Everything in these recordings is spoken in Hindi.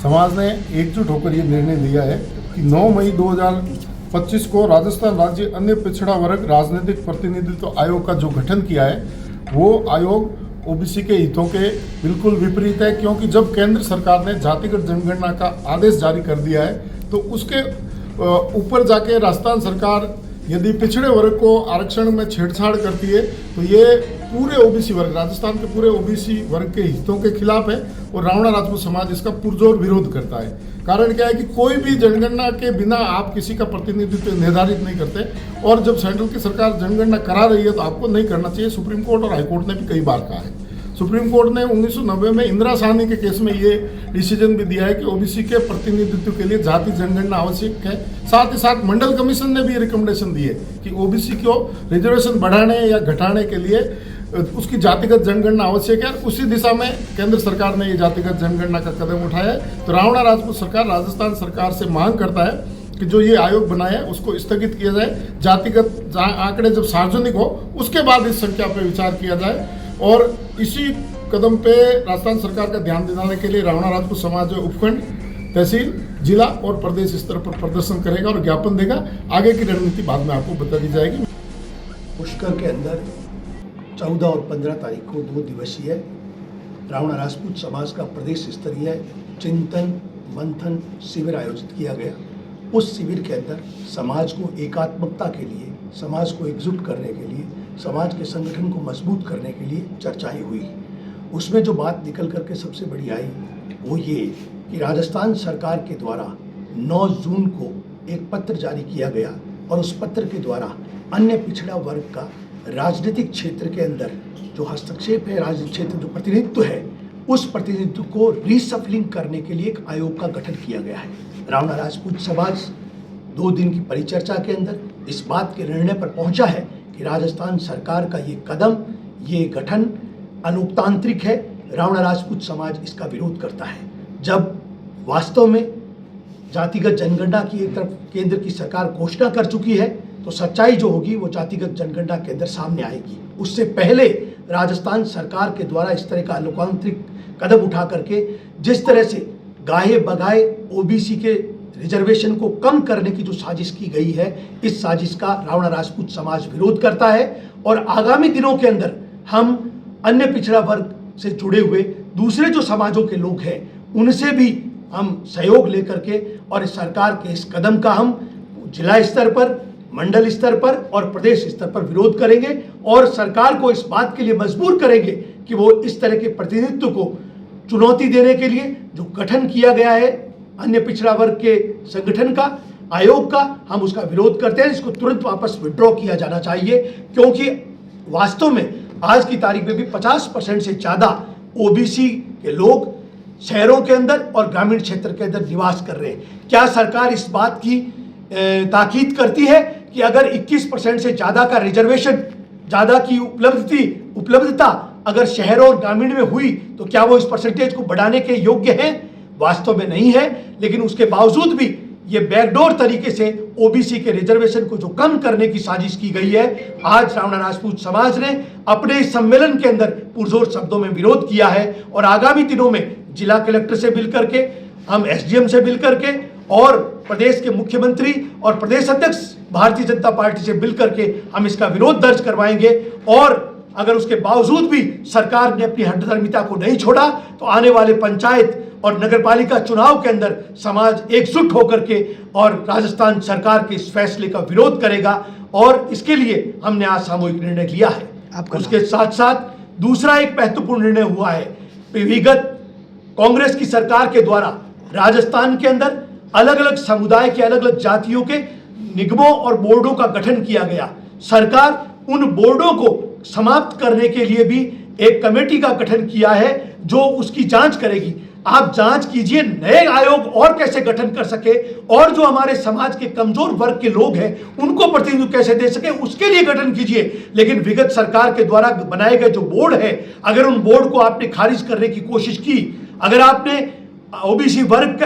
समाज ने एकजुट होकर ये निर्णय लिया है कि 9 मई 2025 को राजस्थान राज्य अन्य पिछड़ा वर्ग राजनीतिक प्रतिनिधित्व आयोग का जो गठन किया है वो आयोग ओबीसी के हितों के बिल्कुल विपरीत है, क्योंकि जब केंद्र सरकार ने जातिगत जनगणना का आदेश जारी कर दिया है तो उसके ऊपर जाके राजस्थान सरकार यदि पिछड़े वर्ग को आरक्षण में छेड़छाड़ करती है तो ये पूरे ओबीसी वर्ग, राजस्थान के पूरे ओबीसी वर्ग के हितों के खिलाफ है और रावणा राजपूत समाज इसका पुरजोर विरोध करता है। कारण क्या है कि कोई भी जनगणना के बिना आप किसी का प्रतिनिधित्व निर्धारित नहीं करते, और जब सेंट्रल की सरकार जनगणना करा रही है तो आपको नहीं करना चाहिए। सुप्रीम कोर्ट और हाईकोर्ट ने भी कई बार कहा है। सुप्रीम कोर्ट ने 1990 में इंदिरा साहनी के केस में ये डिसीजन भी दिया है कि ओबीसी के प्रतिनिधित्व के लिए जाति जनगणना आवश्यक है। साथ ही साथ मंडल कमीशन ने भी रिकमेंडेशन दी है कि ओबीसी को रिजर्वेशन बढ़ाने या घटाने के लिए उसकी जातिगत जनगणना आवश्यक है। उसी दिशा में केंद्र सरकार ने ये जातिगत जनगणना का कदम उठाया है। तो रावणा राजपूत सरकार राजस्थान सरकार से मांग करता है कि जो ये आयोग बनाया है उसको स्थगित किया जाए। जातिगत आंकड़े जब सार्वजनिक हो उसके बाद इस संख्या पर विचार किया जाए, और इसी कदम पे राजस्थान सरकार का ध्यान दिलाने के लिए रावणा राजपूत समाज उपखंड, तहसील, जिला और प्रदेश स्तर पर प्रदर्शन करेगा और ज्ञापन देगा। आगे की रणनीति बाद में आपको बता दी जाएगी। पुष्कर के अंदर 14 और 15 तारीख को 2 दिवसीय रावणा राजपूत समाज का प्रदेश स्तरीय चिंतन मंथन शिविर आयोजित किया गया। उस शिविर के अंदर समाज को एकात्मकता के लिए, समाज को एकजुट करने के लिए, समाज के संगठन को मजबूत करने के लिए चर्चाएं हुई। उसमें जो बात निकल करके सबसे बड़ी आई वो ये कि राजस्थान सरकार के द्वारा 9 जून को एक पत्र जारी किया गया, और उस पत्र के द्वारा अन्य पिछड़ा वर्ग का राजनीतिक क्षेत्र के अंदर जो हस्तक्षेप है, राजनीतिक क्षेत्र जो प्रतिनिधित्व है, उस प्रतिनिधित्व को रीसफलिंग करने के लिए एक आयोग का गठन किया गया है। रावणा राजपूत समाज 2 दिन की परिचर्चा के अंदर इस बात के निर्णय पर पहुंचा है कि राजस्थान सरकार का ये कदम, ये गठन अलोकतांत्रिक है। रावणा राजपूत समाज इसका विरोध करता है। जब वास्तव में जातिगत जनगणना की एक तरफ केंद्र की सरकार घोषणा कर चुकी है तो सच्चाई जो होगी वो जातिगत जनगणना के अंदर सामने आएगी। उससे पहले राजस्थान सरकार के द्वारा इस तरह का अलोकतांत्रिक कदम उठा करके जिस तरह से गाहे बगाए ओबीसी के रिजर्वेशन को कम करने की जो साजिश की गई है, इस साजिश का रावणा राजपूत समाज विरोध करता है। और आगामी दिनों के अंदर हम अन्य पिछड़ा वर्ग से जुड़े हुए दूसरे जो समाजों के लोग हैं उनसे भी हम सहयोग लेकर के और इस सरकार के इस कदम का हम जिला स्तर पर, मंडल स्तर पर और प्रदेश स्तर पर विरोध करेंगे, और सरकार को इस बात के लिए मजबूर करेंगे कि वो इस तरह के प्रतिनिधित्व को चुनौती देने के लिए जो गठन किया गया है अन्य पिछड़ा वर्ग के संगठन का, आयोग का, हम उसका विरोध करते हैं। इसको तुरंत वापस विड्रॉ किया जाना चाहिए, क्योंकि वास्तव में आज की तारीख में भी 50% से ज़्यादा ओबीसी के लोग शहरों के अंदर और ग्रामीण क्षेत्र के अंदर निवास कर रहे हैं। क्या सरकार इस बात की ताकीद करती है कि अगर 21% से ज़्यादा का रिजर्वेशन, ज़्यादा की उपलब्धता अगर शहरों और ग्रामीण में हुई तो क्या वो इस परसेंटेज को बढ़ाने के योग्य हैं? वास्तव में नहीं है। लेकिन उसके बावजूद भी ये बैकडोर तरीके से ओबीसी के रिजर्वेशन को जो कम करने की साजिश की गई है, आज रावणा राजपूत समाज ने अपने इस सम्मेलन के अंदर पुरजोर शब्दों में विरोध किया है। और आगामी दिनों में जिला कलेक्टर से मिल करके, हम एसडीएम से मिल करके और प्रदेश के मुख्यमंत्री और प्रदेश अध्यक्ष भारतीय जनता पार्टी से मिल करके हम इसका विरोध दर्ज करवाएंगे। और अगर उसके बावजूद भी सरकार ने अपनी हठधर्मिता को नहीं छोड़ा तो आने वाले पंचायत और नगरपालिका चुनाव के अंदर समाज एकजुट होकर के और राजस्थान सरकार के इस फैसले का विरोध करेगा। और इसके लिए हमने आज सामूहिक निर्णय लिया है। उसके साथ साथ दूसरा एक महत्वपूर्ण निर्णय हुआ है। विगत कांग्रेस की सरकार के द्वारा राजस्थान के अंदर अलग अलग समुदाय के, अलग अलग जातियों के निगमों और बोर्डों का गठन किया गया। सरकार उन बोर्डों को समाप्त करने के लिए भी एक कमेटी का गठन किया है जो उसकी जांच करेगी। आप जांच कीजिए नए आयोग और कैसे गठन कर सके, और जो हमारे समाज के कमजोर वर्ग के लोग हैं उनको प्रतिनिधित्व कैसे दे सके, उसके लिए गठन कीजिए। लेकिन विगत सरकार के द्वारा बनाए गए जो बोर्ड है, अगर उन बोर्ड को आपने खारिज करने की कोशिश की, अगर आपने ओबीसी वर्ग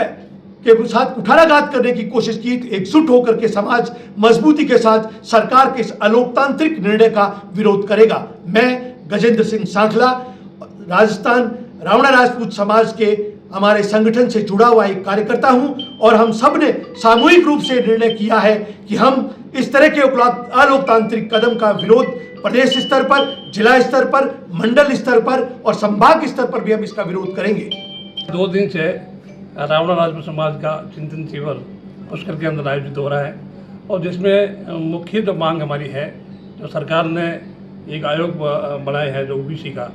के साथ कुठाराघात करने की कोशिश की, तो एकजुट होकर के समाज मजबूती के साथ सरकार के इस अलोकतांत्रिक निर्णय का विरोध करेगा। मैं गजेंद्र सिंह सांखला, राजस्थान रावणा राजपूत समाज के हमारे संगठन से जुड़ा हुआ एक कार्यकर्ता हूं और हम सब ने सामूहिक रूप से निर्णय किया है कि हम इस तरह के अलोकतांत्रिक कदम का विरोध प्रदेश स्तर पर, जिला स्तर पर, मंडल स्तर पर और संभाग स्तर पर भी हम इसका विरोध करेंगे। 2 दिन से रावणा राजपूत समाज का चिंतन शिविर पुष्कर के अंदर आयोजित हो रहा है और जिसमें मुख्य जो मांग हमारी है, जो सरकार ने एक आयोग बनाया है जो ओबीसी का,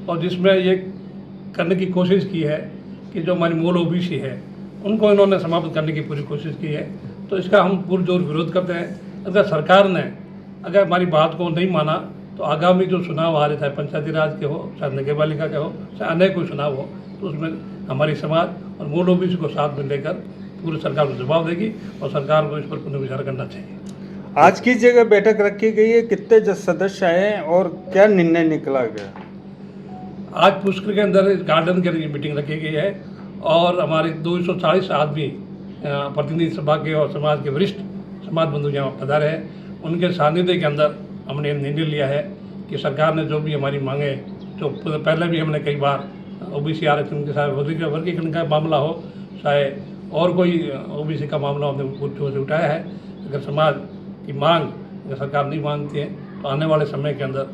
और जिसमें ये करने की कोशिश की है कि जो हमारी मूल ओबीसी है उनको इन्होंने समाप्त करने की पूरी कोशिश की है। तो इसका हम पुरजोर विरोध करते हैं। अगर सरकार ने हमारी बात को नहीं माना तो आगामी जो चुनाव आ रहे, चाहे पंचायती राज के हो, चाहे नगर पालिका के हो, चाहे अन्य कोई चुनाव हो, तो उसमें हमारी समाज और मूल ओबीसी को साथ में लेकर पूरी सरकार को जवाब देगी और सरकार को इस पर पुनर्विचार करना चाहिए। आज की जगह बैठक रखी गई है, कितने सदस्य आए और क्या निर्णय निकला गया? आज पुष्कर के अंदर इस गार्डन के लिए मीटिंग रखी गई है और हमारे 240 आदमी प्रतिनिधि सभा के और समाज के वरिष्ठ समाज बंधु यहाँ पधारे हैं। उनके सानिध्य के अंदर हमने निर्णय लिया है कि सरकार ने जो भी हमारी मांगे, जो पहले भी हमने कई बार ओबीसी आरक्षण के साथ वर्गीकरण का मामला हो, चाहे और कोई ओबीसी का मामला हमने उठाया है। अगर समाज की मांग अगर सरकार नहीं मानती है तो आने वाले समय के अंदर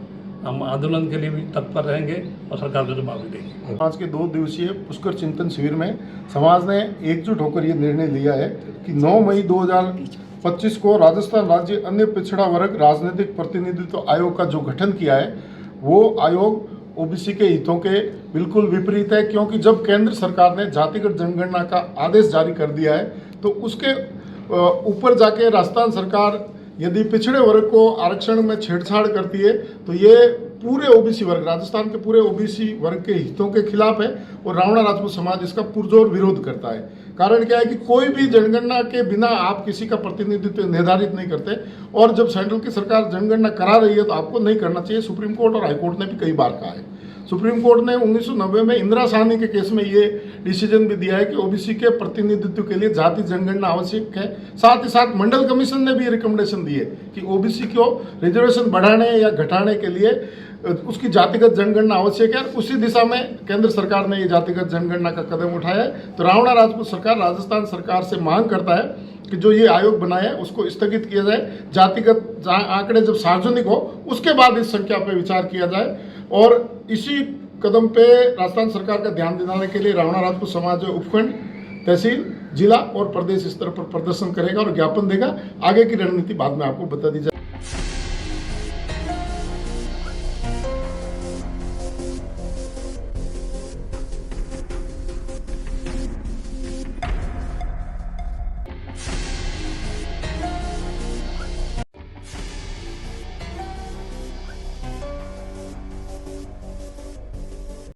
हम आंदोलन के लिए भी तत्पर रहेंगे और सरकार को जवाब भी देंगे। आज के 2 दिवसीय पुष्कर चिंतन शिविर में समाज ने एकजुट होकर ये निर्णय लिया है कि 9 मई 2025 को राजस्थान राज्य अन्य पिछड़ा वर्ग राजनीतिक प्रतिनिधित्व आयोग का जो गठन किया है, वो आयोग ओबीसी के हितों के बिल्कुल विपरीत है। क्योंकि जब केंद्र सरकार ने जातिगत जनगणना का आदेश जारी कर दिया है तो उसके ऊपर जाके राजस्थान सरकार यदि पिछड़े वर्ग को आरक्षण में छेड़छाड़ करती है तो ये पूरे ओबीसी वर्ग, राजस्थान के पूरे ओबीसी वर्ग के हितों के खिलाफ है और रावणा राजपूत समाज इसका पुरजोर विरोध करता है। कारण क्या है कि कोई भी जनगणना के बिना आप किसी का प्रतिनिधित्व निर्धारित नहीं करते और जब सेंट्रल की सरकार जनगणना करा रही है तो आपको नहीं करना चाहिए। सुप्रीम कोर्ट और हाईकोर्ट ने भी कई बार कहा है। सुप्रीम कोर्ट ने 1990 में इंदिरा साहनी के केस में ये डिसीजन भी दिया है कि ओबीसी के प्रतिनिधित्व के लिए जाति जनगणना आवश्यक है। साथ ही साथ मंडल कमीशन ने भी रिकमेंडेशन दी है कि ओबीसी को रिजर्वेशन बढ़ाने या घटाने के लिए उसकी जातिगत जनगणना आवश्यक है। उसी दिशा में केंद्र सरकार ने ये जातिगत जनगणना का कदम उठाया है। तो रावणा राजपूत सरकार राजस्थान सरकार से मांग करता है कि जो ये आयोग बनाया है उसको स्थगित किया जाए। जातिगत आंकड़े जब सार्वजनिक हो उसके बाद इस संख्या पर विचार किया जाए और इसी कदम पे राजस्थान सरकार का ध्यान दिलाने के लिए रावणा राजपूत समाज उपखंड, तहसील, जिला और प्रदेश स्तर पर प्रदर्शन करेगा और ज्ञापन देगा। आगे की रणनीति बाद में आपको बता दी जाए।